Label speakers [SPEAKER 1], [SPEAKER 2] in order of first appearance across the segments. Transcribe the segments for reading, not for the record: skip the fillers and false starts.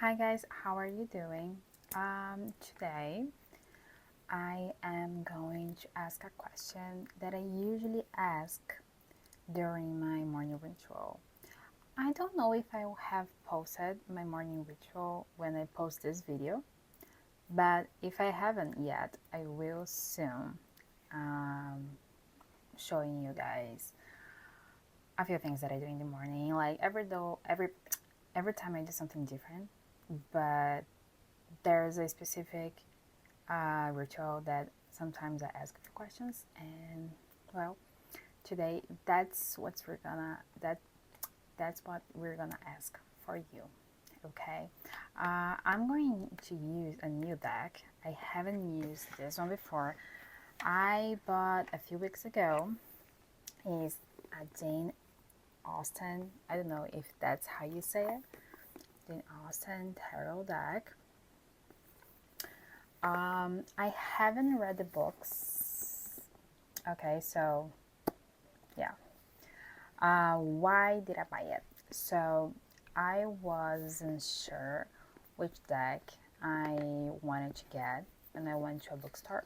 [SPEAKER 1] Hi guys, how are you doing? Today I am going to ask a question that I usually ask during my morning ritual. I don't know if I have posted my morning ritual when I post this video, but if I haven't yet, I will soon showing you guys a few things that I do in the morning. Like every time I do something different, but there's a specific ritual that sometimes I ask for questions, and well, today that's what we're gonna ask for you. Okay, I'm going to use a new deck. I haven't used this one before. I bought a few weeks ago. Is a Jane Austen. I don't know if that's how you say it. Jane Austen tarot deck. I haven't read the books. Okay, so yeah. Why did I buy it? So I wasn't sure which deck I wanted to get, and I went to a bookstore,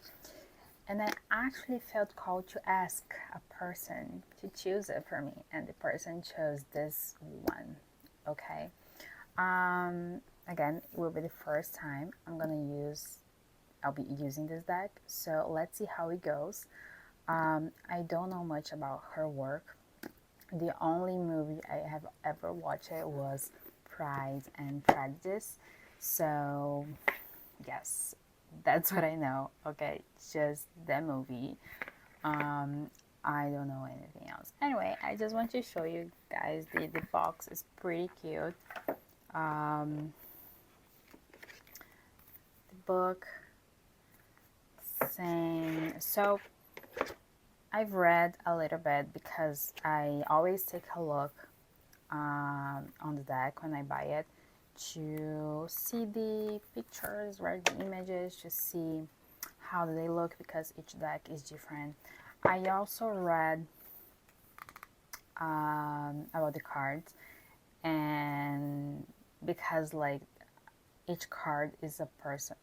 [SPEAKER 1] and I actually felt called to ask a person to choose it for me, and the person chose this one. Okay. Again, it will be the first time I'll be using this deck, so let's see how it goes. I don't know much about her work. The only movie I have ever watched was Pride and Prejudice, so yes, that's what I know. Okay, just that movie. I don't know anything else. Anyway, I just want to show you guys the box is pretty cute. The book saying, so I've read a little bit because I always take a look on the deck when I buy it to see the pictures, right, the images, to see how do they look, because each deck is different. I also read about the cards, and because like each card is a person,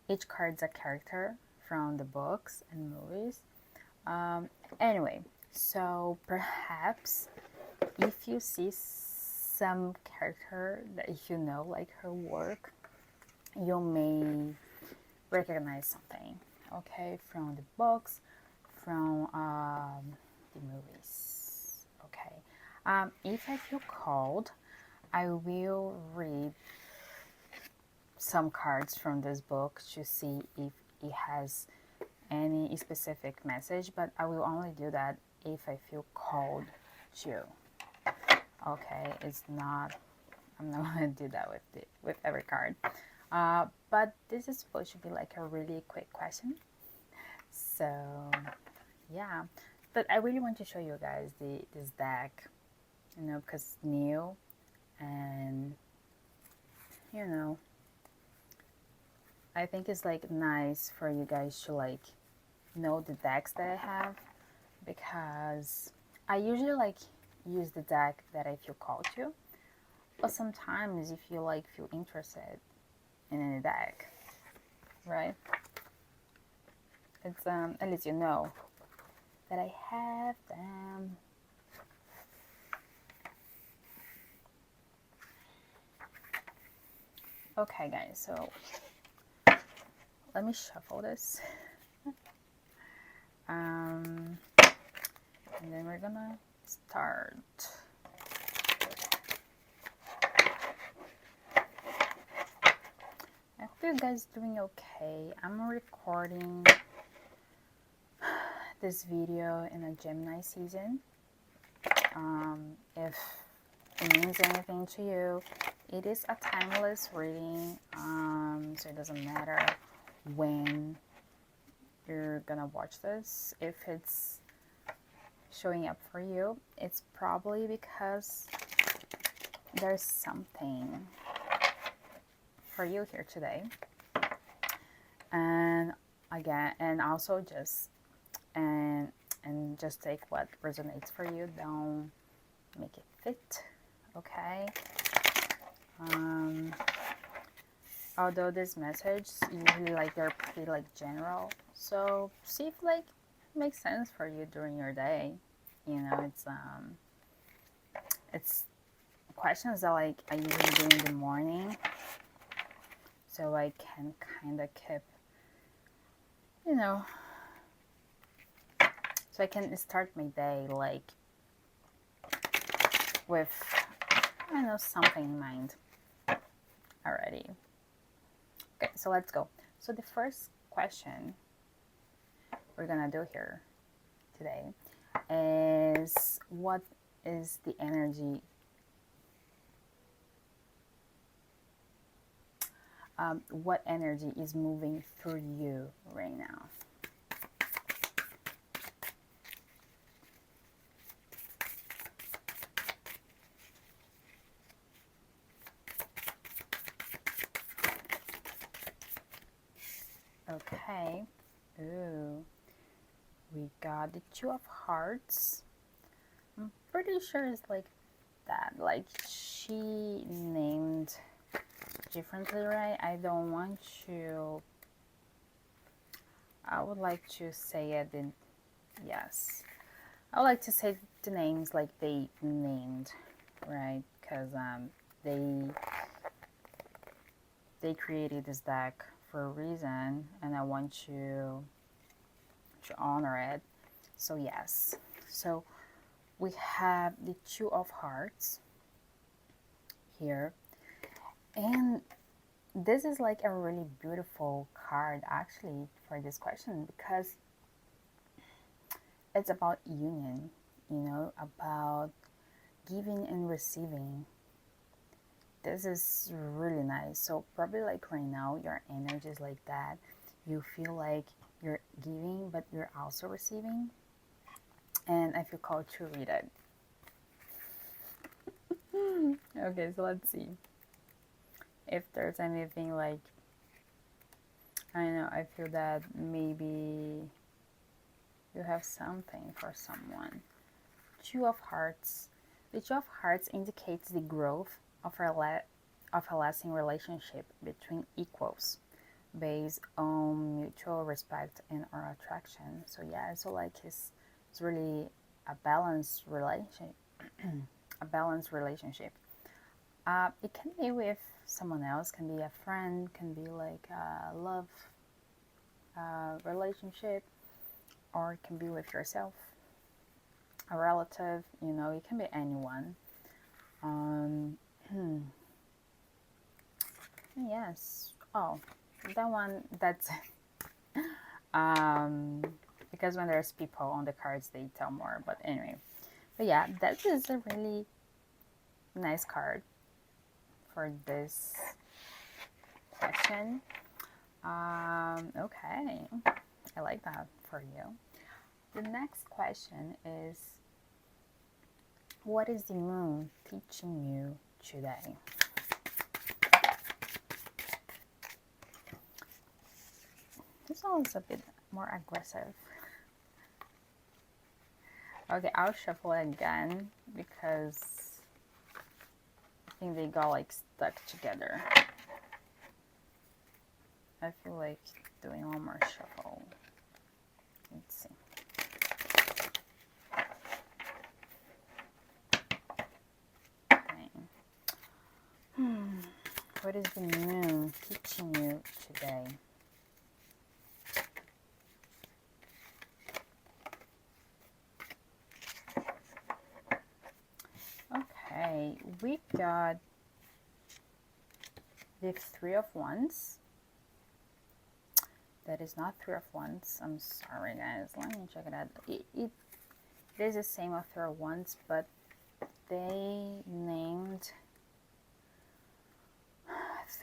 [SPEAKER 1] each card's a character from the books and movies. Anyway, so perhaps if you see some character that if you know like her work, you may recognize something, okay, from the books, from the movies. Okay, if I feel called, I will read some cards from this book to see if it has any specific message, but I will only do that if I feel called to. Okay, I'm not gonna do that with every card. But this is supposed to be like a really quick question, so yeah. But I really want to show you guys this deck, because it's new, and I think it's like nice for you guys to like know the decks that I have, because I usually like use the deck that I feel called to, but sometimes if you like feel interested in any deck, right? It's at least you know that I have them. Okay guys, so let me shuffle this. And then we're gonna start. I hope you guys doing okay. I'm recording this video in a Gemini season. If it means anything to you, it is a timeless reading, so it doesn't matter when you're gonna watch this. If it's showing up for you, it's probably because there's something for you here today. And again, and also just just take what resonates for you. Don't make it fit, okay? Although this message usually like they're pretty like general, so see if like makes sense for you during your day. You know, it's questions that like I usually do in the morning, so I can kind of keep, you know, so I can start my day like with, I don't know, something in mind already. Okay, so let's go. So the first question we're gonna do here today is, what is the energy? What energy is moving through you right now? Okay. Ooh. We got the Two of Hearts. I'm pretty sure it's like that. Like she named differently, right? I don't want to. I would like to say it in. Yes. I would like to say the names like they named, right? Because they created this deck for a reason, and I want to honor it. So yes. So we have the Two of Hearts here, and this is like a really beautiful card actually for this question, because it's about union, you know, about giving and receiving. This is really nice. So probably like right now your energy is like that. You feel like you're giving but you're also receiving, and I feel called to read it. Okay, so let's see if there's anything like, I don't know, I feel that maybe you have something for someone. Two of Hearts. The Two of Hearts indicates the growth of a lasting relationship between equals based on mutual respect and or attraction. So yeah, so like it's really a balanced relation, a balanced relationship. It can be with someone else, can be a friend, can be like a love relationship, or it can be with yourself, a relative, you know, it can be anyone. Yes. Oh, that one, that's because when there's people on the cards, they tell more. But anyway, but yeah, that is a really nice card for this question. Okay, I like that for you. The next question is, what is the moon teaching you today? This one is a bit more aggressive. Okay, I'll shuffle it again because I think they got like stuck together. I feel like doing one more shuffle. Let's see. Okay. What is the moon teaching you today? Okay, we got the Three of Wands. That is not Three of Wands. I'm sorry, guys. Let me check it out. It is the same as Three of Wands, but they named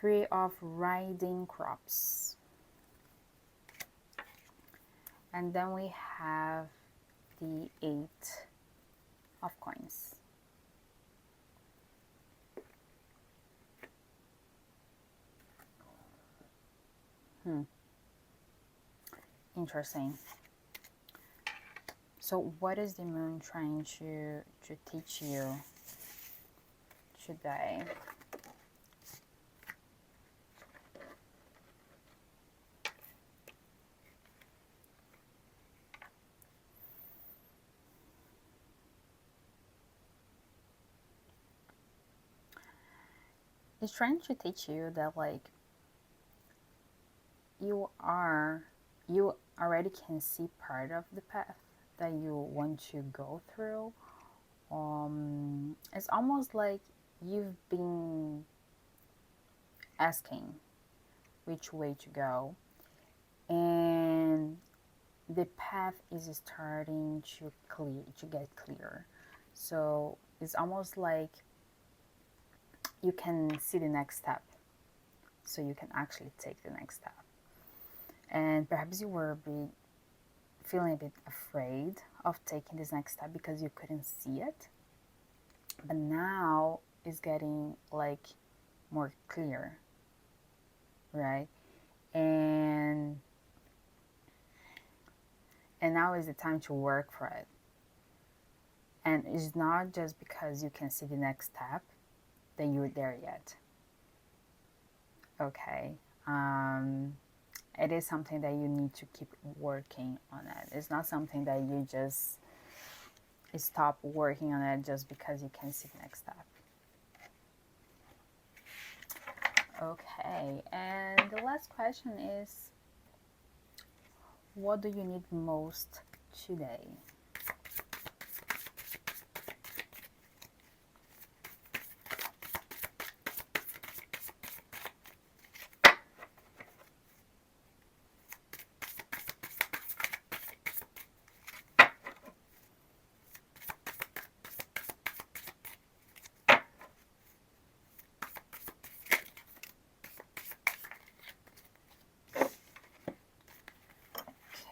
[SPEAKER 1] Three of Riding Crops. And then we have the Eight of Coins. Interesting. So what is the moon trying to teach you today? it's trying to teach you that like you already can see part of the path that you want to go through. It's almost like you've been asking which way to go, and the path is starting to get clear. So it's almost like you can see the next step, so you can actually take the next step. And perhaps you were feeling a bit afraid of taking this next step because you couldn't see it, but now it's getting like more clear, right? And now is the time to work for it. And it's not just because you can see the next step that you're there yet. Okay. It is something that you need to keep working on it. It's not something that you just stop working on it just because you can see the next step. Okay, and the last question is, what do you need most today?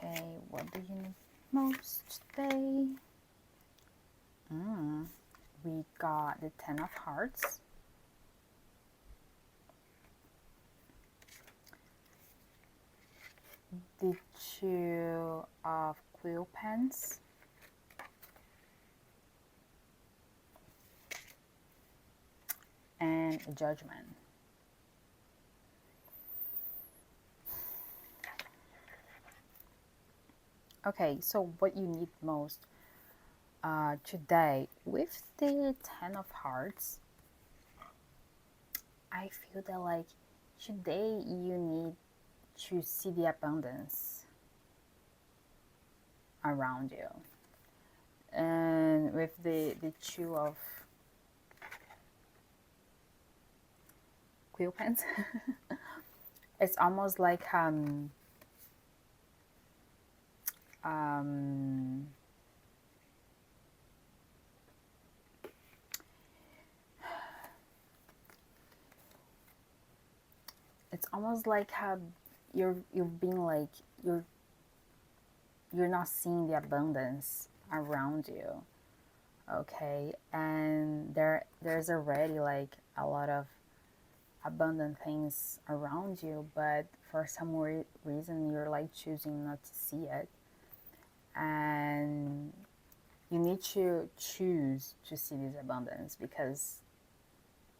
[SPEAKER 1] Okay, what do you need most today? We got the 10 of Hearts, the 2 of Quill Pens, and Judgment. Okay, so what you need most today with the 10 of Hearts, I feel that like today you need to see the abundance around you. And with the 2 of Quill Pens, it's almost like it's almost like you've been like you're not seeing the abundance around you. Okay, and there's already like a lot of abundant things around you, but for some reason you're like choosing not to see it, and you need to choose to see this abundance because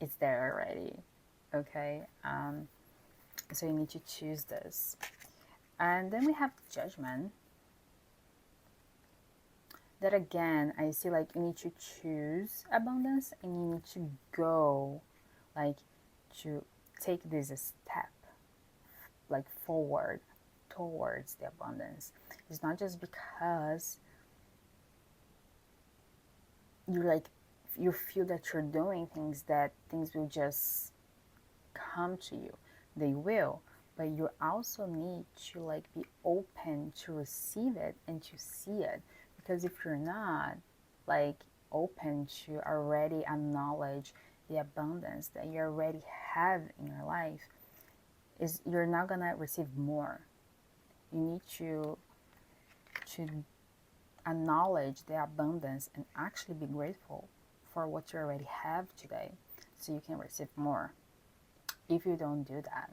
[SPEAKER 1] it's there already. Okay, so you need to choose this. And then we have Judgment. That again, I see like you need to choose abundance and you need to go, like, to take this step, like, forward towards the abundance. It's not just because you feel that you're doing things that things will just come to you. They will, but you also need to like be open to receive it and to see it. Because if you're not like open to already acknowledge the abundance that you already have in your life, is you're not gonna receive more. You need to acknowledge the abundance and actually be grateful for what you already have today so you can receive more. If you don't do that,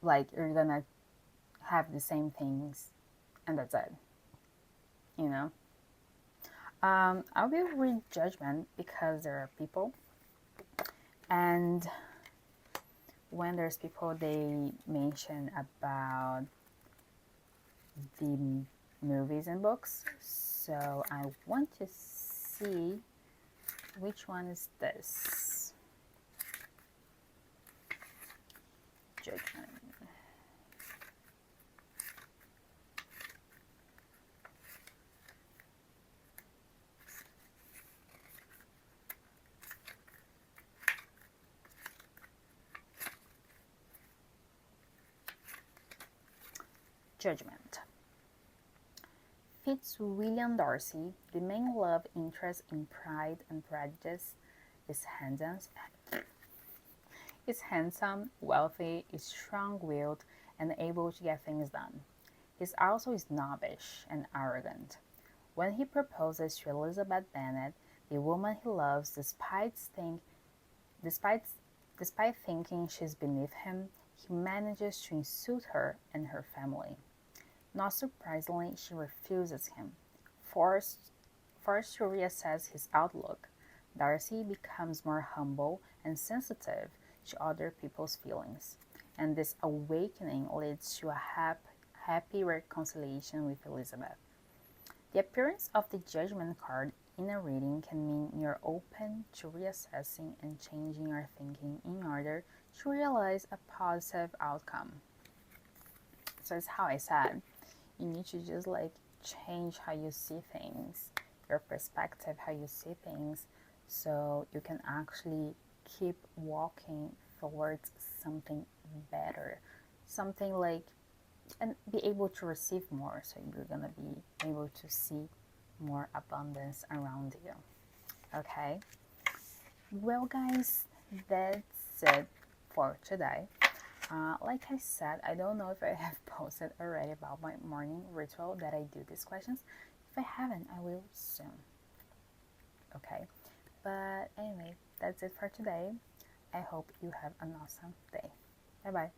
[SPEAKER 1] like, you're gonna have the same things and that's it, you know. I will read Judgment because there are people, and when there's people, they mention about the movies and books, so I want to see which one is this. Judgment. Fitzwilliam Darcy, the main love interest in Pride and Prejudice, is handsome, wealthy, is strong-willed, and able to get things done. He's also snobbish and arrogant. When he proposes to Elizabeth Bennet, the woman he loves, despite thinking she's beneath him, he manages to insult her and her family. Not surprisingly, she refuses him. Forced to reassess his outlook, Darcy becomes more humble and sensitive to other people's feelings, and this awakening leads to a happy reconciliation with Elizabeth. The appearance of the Judgment card in a reading can mean you're open to reassessing and changing your thinking in order to realize a positive outcome. So it's how I said, you need to just change how you see things, your perspective, how you see things, so you can actually keep walking towards something better, something and be able to receive more, so you're gonna be able to see more abundance around you. Okay, well guys, that's it for today. Like I said, I don't know if I have posted already about my morning ritual that I do these questions. If I haven't, I will soon. Okay, but anyway, that's it for today. I hope you have an awesome day. Bye bye.